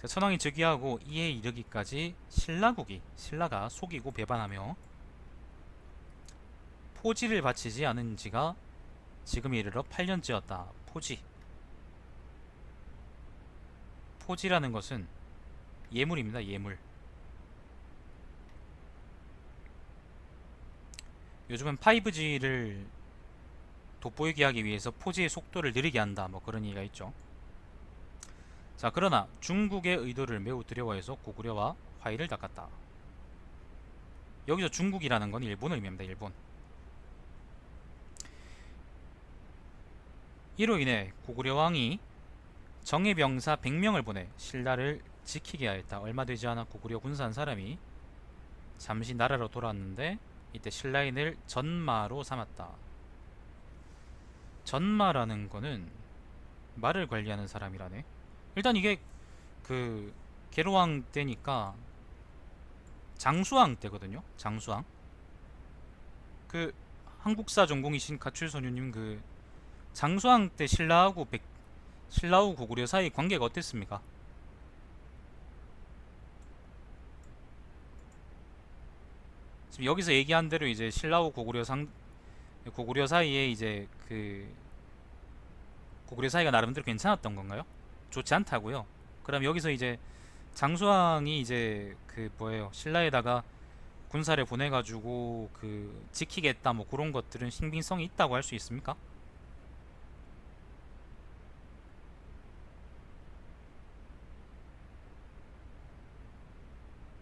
자, 천황이 즉위하고 이에 이르기까지 신라가 속이고 배반하며 포지를 바치지 않은 지가 지금에 이르러 8년째였다. 포지라는 것은 예물입니다. 예물. 요즘은 5G를 돋보이게 하기 위해서 포지의 속도를 느리게 한다. 뭐 그런 얘기가 있죠. 자, 그러나 중국의 의도를 매우 두려워해서 고구려와 화의를 닦았다. 여기서 중국이라는 건 일본을 의미합니다. 일본. 이로 인해 고구려 왕이 정예병사 100명을 보내 신라를 지키게 하였다. 얼마 되지 않아 고구려 군사 한 사람이 잠시 나라로 돌아왔는데 이때 신라인을 전마로 삼았다. 전마라는 거는 말을 관리하는 사람이라네. 일단 이게 그 계로왕 때니까 장수왕 때거든요. 장수왕. 그 한국사 전공이신 가출소녀님, 그 장수왕 때 신라하고 고구려 사이 관계가 어땠습니까? 지금 여기서 얘기한 대로 이제 신라하고 고구려 사이에 이제 그 고구려 사이가 나름대로 괜찮았던 건가요? 좋지 않다고요. 그럼 여기서 이제 장수왕이 이제 그 뭐예요? 신라에다가 군사를 보내가지고 그 지키겠다 뭐 그런 것들은 신빙성이 있다고 할 수 있습니까?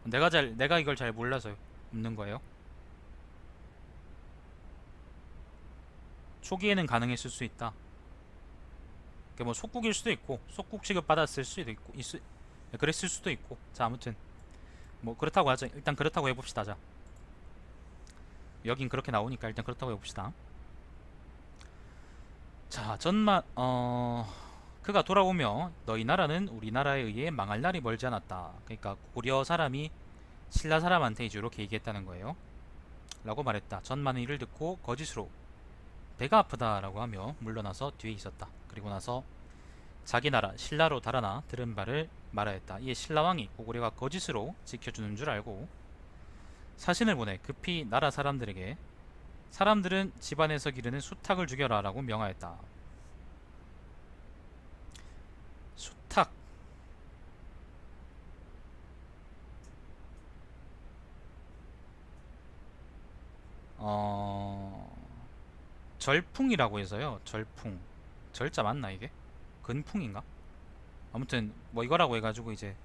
내가 이걸 잘 몰라서 묻는 거예요. 초기에는 가능했을 수 있다. 그뭐 속국일 수도 있고 속국 취급 받았을 수도 있고 그랬을 수도 있고. 자, 아무튼 뭐 그렇다고 하죠. 일단 그렇다고 해봅시다. 자, 여긴 그렇게 나오니까 일단 그렇다고 해봅시다. 자, 그가 돌아오며 너희 나라는 우리나라에 의해 망할 날이 멀지 않았다. 그러니까 고려 사람이 신라 사람한테 이제 이렇게 얘기했다는 거예요. 라고 말했다. 전만은 이를 듣고 거짓으로 배가 아프다라고 하며 물러나서 뒤에 있었다. 그리고 나서 자기 나라 신라로 달아나 들은 바를 말하였다. 이에 신라왕이 고구려가 거짓으로 지켜주는 줄 알고 사신을 보내 급히 나라 사람들에게 사람들은 집안에서 기르는 수탉을 죽여라 라고 명하였다. 수탉. 어... 절풍이라고 해서요. 절풍. 절자 맞나 이게? 근풍인가? 아무튼 뭐 이거라고 해가지고 이제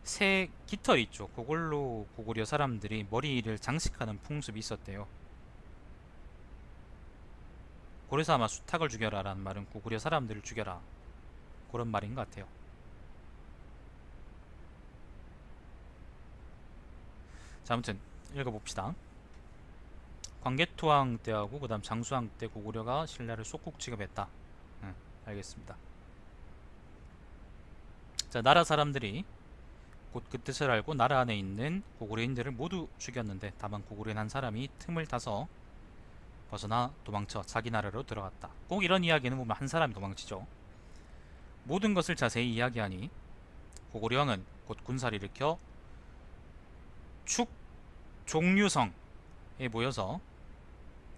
새 깃털 있죠. 그걸로 고구려 사람들이 머리를 장식하는 풍습이 있었대요. 그래서 아마 수탉을 죽여라 라는 말은 고구려 사람들을 죽여라 그런 말인 것 같아요. 자, 아무튼 읽어봅시다. 광개토왕 때하고 그 다음 장수왕 때 고구려가 신라를 속국 취급했다. 응, 알겠습니다. 자, 나라 사람들이 곧 그 뜻을 알고 나라 안에 있는 고구려인들을 모두 죽였는데 다만 고구려인 한 사람이 틈을 타서 벗어나 도망쳐 자기 나라로 들어갔다. 꼭 이런 이야기는 보면 한 사람이 도망치죠. 모든 것을 자세히 이야기하니 고구려 왕은 곧 군사를 일으켜 축종류성에 모여서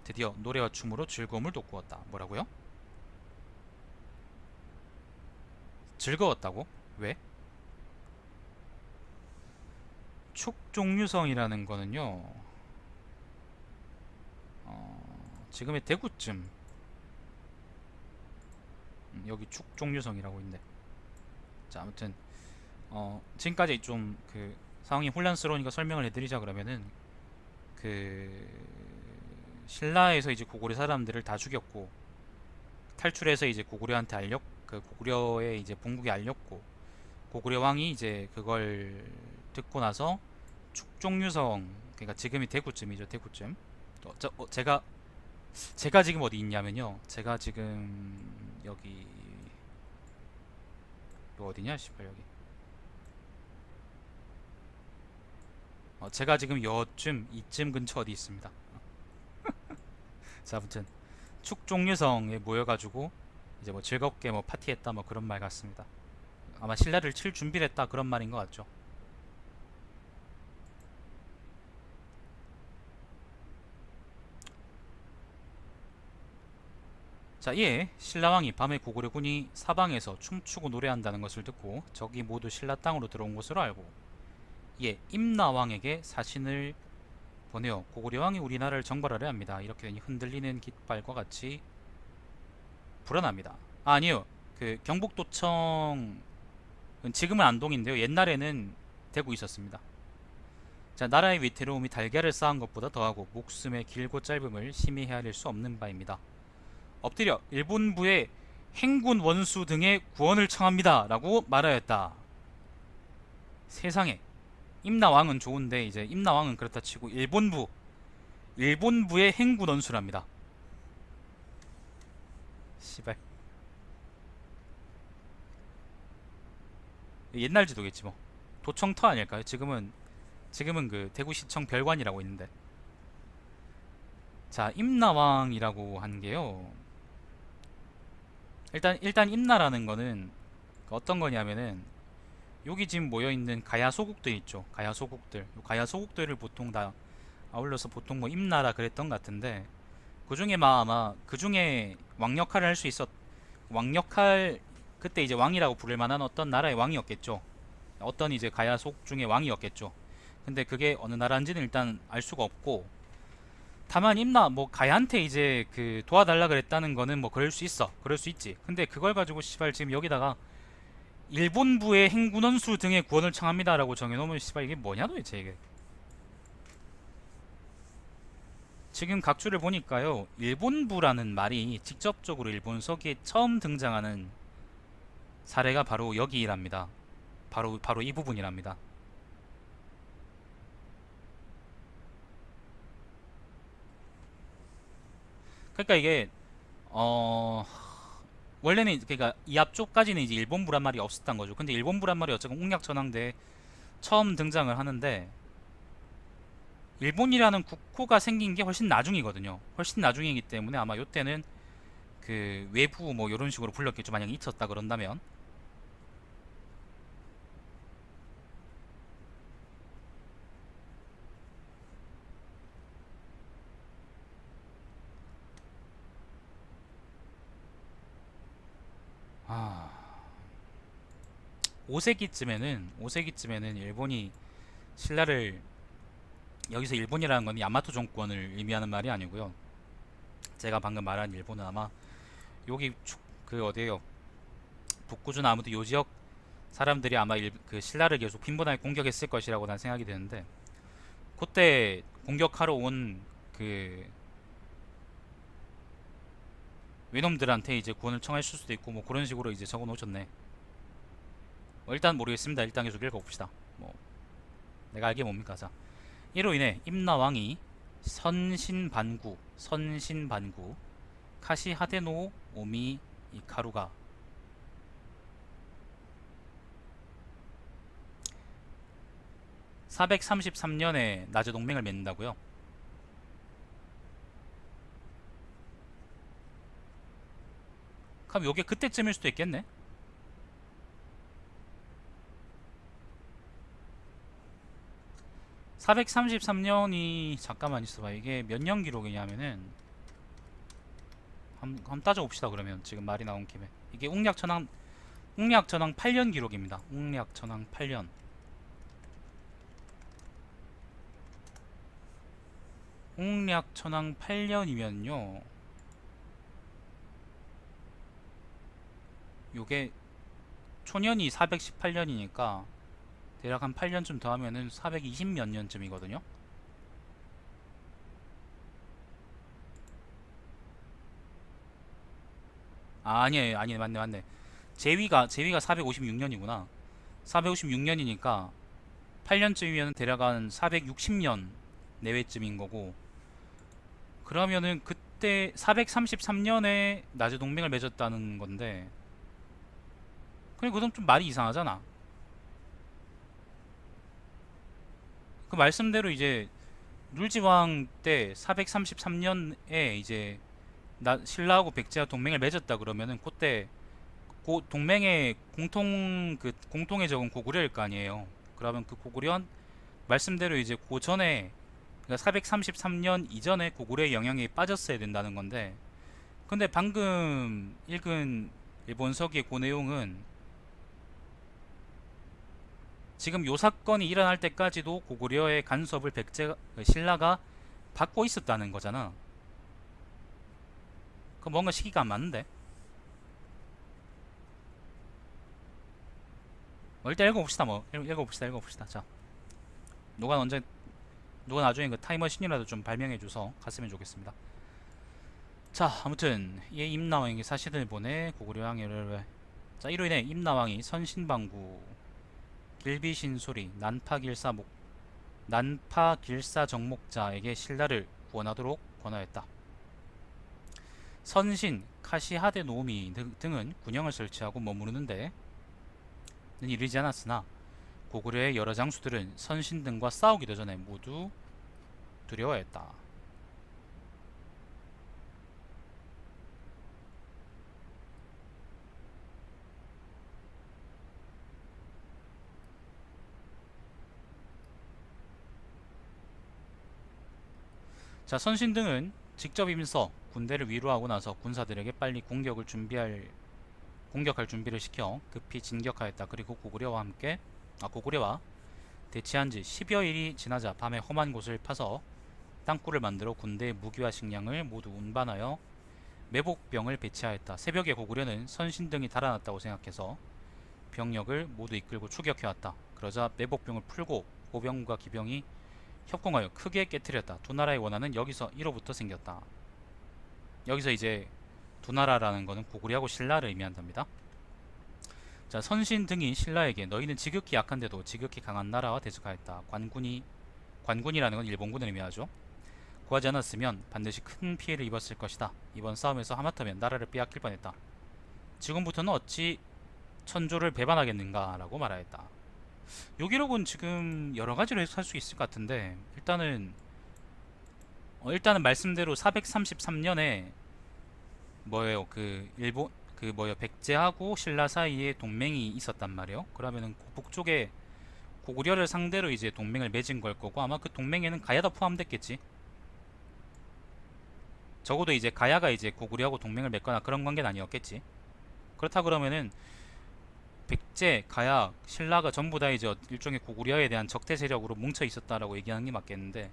드디어 노래와 춤으로 즐거움을 돋구었다. 뭐라고요? 즐거웠다고? 왜? 축종류성이라는 거는요, 지금의 대구쯤, 여기 축종류성이라고 있네. 자, 아무튼 지금까지 좀 그 상황이 혼란스러우니까 설명을 해드리자. 그러면은 그 신라에서 이제 고구려 사람들을 다 죽였고 탈출해서 이제 고구려의 이제 본국에 알렸고 고구려 왕이 이제 그걸 듣고 나서 축종유성, 그러니까 지금이 대구쯤이죠. 대구쯤. 제가 지금 어디 있냐면요. 제가 지금 여기 이거 어디냐? 씨발 여기. 제가 지금 이쯤 근처 어디 있습니다. 자, 아무튼 축종유성에 모여가지고 이제 뭐 즐겁게 뭐 파티했다 뭐 그런 말 같습니다. 아마 신라를 칠 준비를 했다 그런 말인 것 같죠. 자, 이에 신라왕이 밤에 고구려군이 사방에서 춤추고 노래한다는 것을 듣고 적이 모두 신라 땅으로 들어온 것으로 알고 이에 임나왕에게 사신을 보내어 고구려왕이 우리나라를 정벌하려 합니다. 이렇게 되니 흔들리는 깃발과 같이 불어납니다. 아니요, 그 경북도청 지금은 안동인데요. 옛날에는 대구 있었습니다. 자, 나라의 위태로움이 달걀을 쌓은 것보다 더하고 목숨의 길고 짧음을 심히 헤아릴 수 없는 바입니다. 엎드려 일본부의 행군 원수 등의 구원을 청합니다 라고 말하였다. 세상에, 임나왕은 좋은데 이제 임나왕은 그렇다 치고 일본부의 행군 원수랍니다. 씨발, 옛날 지도겠지 뭐. 도청터 아닐까요? 지금은 그 대구시청 별관이라고 있는데. 자, 임나왕이라고 한 게요, 일단 임나라는 거는 어떤 거냐면은 여기 지금 모여 있는 가야 소국들 있죠. 가야 소국들. 요 가야 소국들을 보통 다 아울러서 보통 뭐 임나라 그랬던 것 같은데, 그중에 아마 그중에 왕 역할을 할 수 있었 왕 역할, 그때 이제 왕이라고 부를 만한 어떤 나라의 왕이었겠죠. 어떤 이제 가야 속 중에 왕이었겠죠. 근데 그게 어느 나라인지는 일단 알 수가 없고, 다만 임나 뭐 가야한테 이제 그 도와달라 그랬다는 거는 뭐 그럴 수 있어, 그럴 수 있지. 근데 그걸 가지고 씨발 지금 여기다가 일본부의 행군원수 등의 구원을 청합니다라고 정해놓으면 씨발 이게 뭐냐 도대체 이게. 지금 각주를 보니까요, 일본부라는 말이 직접적으로 일본 서기에 처음 등장하는 사례가 바로 여기랍니다. 바로 이 부분이랍니다. 그러니까 이게 원래는 그러니까 이 앞쪽까지는 이제 일본부란 말이 없었던 거죠. 근데 일본부란 말이 어쨌든 옥략천왕대에 처음 등장을 하는데, 일본이라는 국호가 생긴 게 훨씬 나중이거든요. 훨씬 나중이기 때문에 아마 요때는 그 외부 뭐 이런 식으로 불렀겠죠. 만약에 있었다 그런다면. 아, 5세기쯤에는 일본이 신라를, 여기서 일본이라는 건 야마토 정권을 의미하는 말이 아니고요. 제가 방금 말한 일본은 아마 여기 그 어디에요? 북구준 아무도 요 지역 사람들이 아마 그 신라를 계속 빈번하게 공격했을 것이라고 난 생각이 되는데, 그때 공격하러 온 그 외놈들한테 이제 구원을 청했을 수도 있고 뭐 그런 식으로 이제 적어 놓으셨네. 일단 모르겠습니다. 일단 계속 읽어봅시다. 뭐 내가 알게 뭡니까? 자, 이로 인해 임나왕이 선신반구 카시하데노 오미 이카루가 433년에 나저 동맹을 맺는다고요? 그럼 요게 그때쯤일 수도 있겠네. 433년이 잠깐만 있어봐. 이게 몇 년 기록이냐면은 한번 따져봅시다. 그러면 지금 말이 나온 김에 이게 웅략천왕 8년 기록입니다. 웅략천왕 8년. 웅략천왕 8년이면요, 요게 초년이 418년이니까 대략 한 8년쯤 더하면은 420 몇 년쯤이거든요. 아, 아니에요, 아니, 맞네. 제위가 456년이구나. 456년이니까 8년쯤이면 대략 한 460년 내외쯤인 거고, 그러면은 그때 433년에 나제 동맹을 맺었다는 건데, 그럼 그건 좀 말이 이상하잖아. 그 말씀대로 이제 눌지왕 때 433년에 이제 신라하고 백제와 동맹을 맺었다 그러면은 동맹의 공통의 적은 고구려일 거 아니에요. 그러면 그 고구려는 말씀대로 이제 그 전에, 그러니까 433년 이전에 고구려의 영향이 빠졌어야 된다는 건데, 근데 방금 읽은 일본 서기의 그 내용은 지금 요 사건이 일어날 때까지도 고구려의 간섭을 신라가 받고 있었다는 거잖아. 그 뭔가 시기가 안 맞는데. 일단 읽어봅시다. 읽어봅시다. 자, 누가 언제 누가 나중에 그 타임머신이라도 좀 발명해줘서 갔으면 좋겠습니다. 자, 아무튼 이 임나왕에게 사신을 보내 고구려 왕을, 자, 이로 인해 임나왕이 선신방구 길비신소리 난파길사정목자에게 신라를 구원하도록 권하였다. 선신 카시하데 노미 등은 군영을 설치하고 머무르는데 는 이르지 않았으나 고구려의 여러 장수들은 선신 등과 싸우기도 전에 모두 두려워했다. 자, 선신 등은 직접 임서 군대를 위로하고 나서 군사들에게 빨리 공격할 준비를 시켜 급히 진격하였다. 그리고 고구려와 대치한 지 10여일이 지나자 밤에 험한 곳을 파서 땅굴을 만들어 군대의 무기와 식량을 모두 운반하여 매복병을 배치하였다. 새벽에 고구려는 선신 등이 달아났다고 생각해서 병력을 모두 이끌고 추격해왔다. 그러자 매복병을 풀고 보병과 기병이 협공하여 크게 깨뜨렸다. 두 나라의 원한은 여기서 이로부터 생겼다. 여기서 이제 두 나라라는 것은 고구려하고 신라를 의미한답니다. 자, 선신 등이 신라에게 너희는 지극히 약한데도 지극히 강한 나라와 대적하였다. 관군이라는 건 일본군을 의미하죠. 구하지 않았으면 반드시 큰 피해를 입었을 것이다. 이번 싸움에서 하마터면 나라를 빼앗길 뻔했다. 지금부터는 어찌 천조를 배반하겠는가 라고 말하였다. 요 기록은 지금 여러가지로 해석할 수 있을 것 같은데, 일단은 말씀대로 433년에 백제하고 신라 사이에 동맹이 있었단 말이에요. 그러면은 북쪽에 고구려를 상대로 이제 동맹을 맺은 걸 거고, 아마 그 동맹에는 가야도 포함됐겠지. 적어도 이제 가야가 이제 고구려하고 동맹을 맺거나 그런 관계는 아니었겠지. 그렇다 그러면은 백제, 가야, 신라가 전부 다 이제 일종의 고구려에 대한 적대 세력으로 뭉쳐 있었다라고 얘기하는 게 맞겠는데,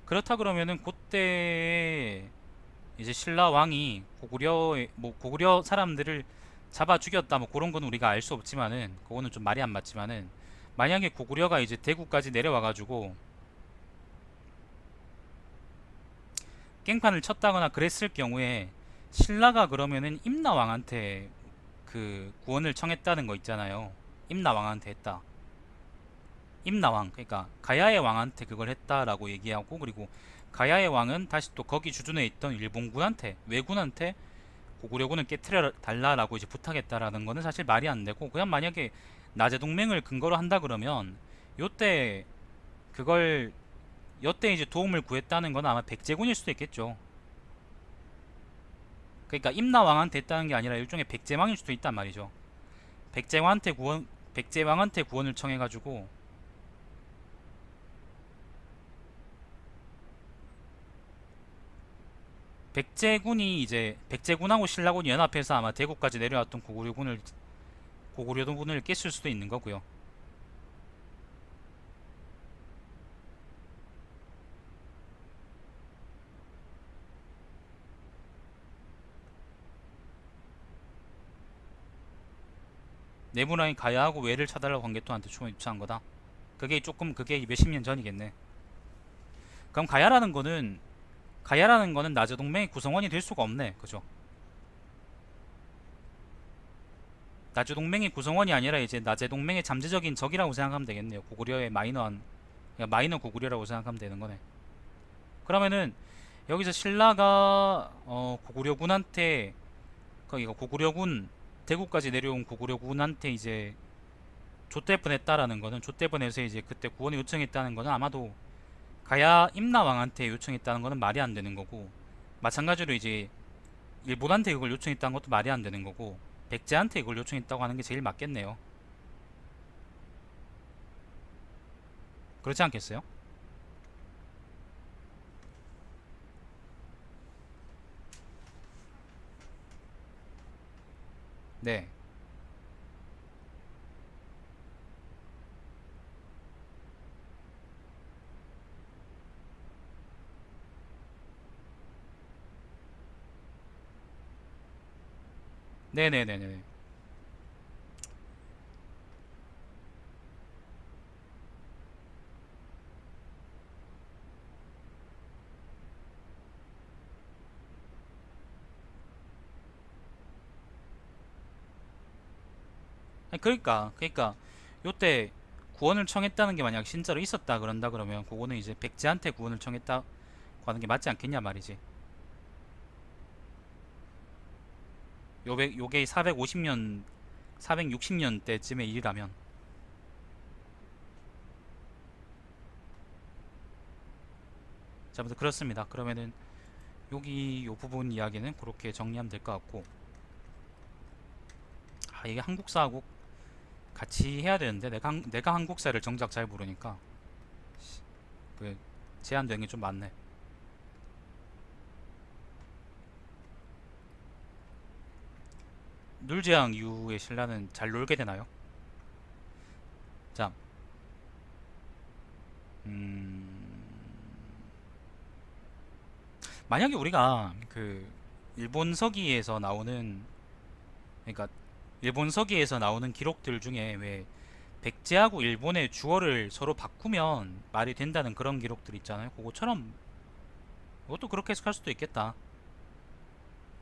그렇다 그러면은 그때 이제 신라 왕이 고구려 사람들을 잡아 죽였다 뭐 그런 건 우리가 알 수 없지만은, 그거는 좀 말이 안 맞지만은, 만약에 고구려가 이제 대구까지 내려와 가지고 깽판을 쳤다거나 그랬을 경우에 신라가 그러면은 임나 왕한테 그 구원을 청했다는 거 있잖아요. 임나 왕한테 했다. 임나 왕, 그러니까 가야의 왕한테 그걸 했다라고 얘기하고, 그리고 가야의 왕은 다시 또 거기 주둔해 있던 일본군한테, 왜군한테 고구려군을 깨트려 달라라고 이제 부탁했다라는 거는 사실 말이 안 되고, 그냥 만약에 나제 동맹을 근거로 한다 그러면 요때 그걸 요때 이제 도움을 구했다는 건 아마 백제군일 수도 있겠죠. 그러니까 임나 왕한테 했다는 게 아니라 일종의 백제왕일 수도 있단 말이죠. 백제왕한테 구원을 청해가지고, 백제군하고 신라군이 연합해서 아마 대구까지 내려왔던 고구려군을 깼을 수도 있는 거고요. 네모라인 가야하고 외를 차달라고 한 게 또한테 총을 입수한 거다. 그게 몇십 년 전이겠네. 그럼 가야라는 거는 나저 동맹의 구성원이 될 수가 없네. 그죠? 나저 동맹의 구성원이 아니라 이제 나제 동맹의 잠재적인 적이라고 생각하면 되겠네요. 고구려의 마이너 고구려라고 생각하면 되는 거네. 그러면은 여기서 신라가 고구려군한테, 고구려군 대구까지 내려온 고구려군한테 이제 좆될 뻔했다라는 거는, 좆될 뻔해서 이제 그때 구원을 요청했다는 거는 아마도 가야 임나왕한테 요청했다는 거는 말이 안 되는 거고, 마찬가지로 이제 일본한테 그걸 요청했다는 것도 말이 안 되는 거고, 백제한테 이걸 요청했다고 하는 게 제일 맞겠네요. 그렇지 않겠어요? 네. 네네네네. 아니, 그러니까 요때 구원을 청했다는 게 만약 진짜로 있었다 그런다 그러면 그거는 이제 백제한테 구원을 청했다고 하는 게 맞지 않겠냐 말이지. 요게 450년 460년 때쯤의 일이라면. 자, 아무튼 그렇습니다. 그러면은 여기 요 부분 이야기는 그렇게 정리하면 될 것 같고, 아 이게 한국사하고 같이 해야 되는데 내가 한국사를 정작 잘 모르니까 그 제한되는 게 좀 많네. 눌제왕 이후에 신라는 잘 놀게 되나요? 자, 음, 만약에 우리가 그 일본 서기에서 나오는, 그러니까 일본 서기에서 나오는 기록들 중에 왜 백제하고 일본의 주어를 서로 바꾸면 말이 된다는 그런 기록들 있잖아요. 그거처럼 이것도 그렇게 해석할 수도 있겠다.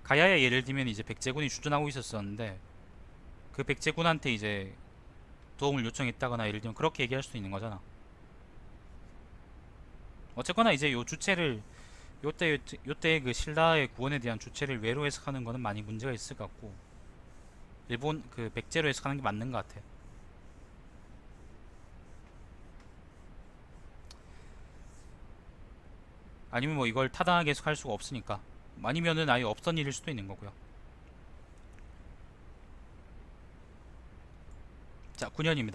가야에 예를 들면 이제 백제군이 주둔하고 있었었는데 그 백제군한테 이제 도움을 요청했다거나 예를 들면 그렇게 얘기할 수도 있는 거잖아. 어쨌거나 이제 요 주체를 요때 그 신라의 구원에 대한 주체를 외로 해석하는 거는 많이 문제가 있을 것 같고 일본 그 백제로 해석하는 게 맞는 것 같아. 아니면 뭐 이걸 타당하게 해석할 수가 없으니까, 아니면은 아예 없던 일일 수도 있는 거고요. 자, 9년입니다.